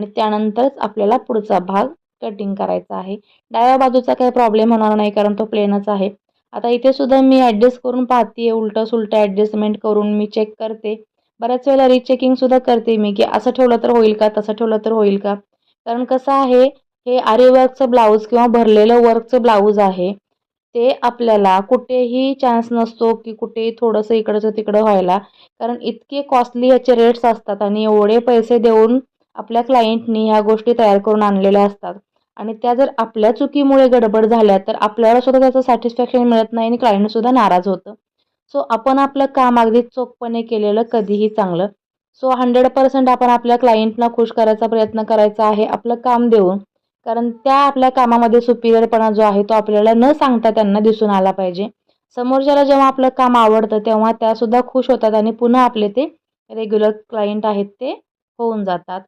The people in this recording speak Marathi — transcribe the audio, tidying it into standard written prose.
आणि त्यानंतरच आपल्याला पुढचा भाग कटिंग करायचा आहे. डाव्या बाजूचा काही प्रॉब्लेम होणार नाही कारण तो प्लेनच आहे. आता इथे सुद्धा मी ॲडजस्ट करून पाहते, उलटं सुलटं ॲडजस्टमेंट करून मी चेक करते. बऱ्याच वेळेला रिचेकिंग सुद्धा करते मी, की असं ठेवलं तर होईल का, तसं ठेवलं तर होईल का. कारण कसं आहे, हे आरी वर्कचं ब्लाऊज किंवा भरलेलं वर्कचं ब्लाऊज आहे, ते आपल्याला कुठेही चान्स नसतो, की कुठे थोडंसं इकडचं तिकडं व्हायला. कारण इतके कॉस्टली ह्याचे रेट्स असतात आणि एवढे पैसे देऊन आपल्या क्लायंटनी ह्या गोष्टी तयार करून आणलेल्या असतात आणि त्या जर आपल्या चुकीमुळे गडबड झाल्या तर आपल्याला सुद्धा त्याचं सॅटिस्फॅक्शन मिळत नाही आणि क्लायंट सुद्धा नाराज होतं. सो आपण आपलं काम अगदी चोखपणे केलेलं कधीही चांगलं. सो 100% आपण आपल्या क्लायंटला खुश करायचा प्रयत्न करायचा आहे आपलं काम देऊन. कारण त्या आपल्या कामामध्ये सुपिरियरपणा जो आहे तो आपल्याला न सांगता त्यांना दिसून आला पाहिजे. समोरच्याला जेव्हा आपलं काम आवडतं तेव्हा त्यासुद्धा खुश होतात आणि पुन्हा आपले ते रेग्युलर क्लायंट आहेत ते होऊन जातात.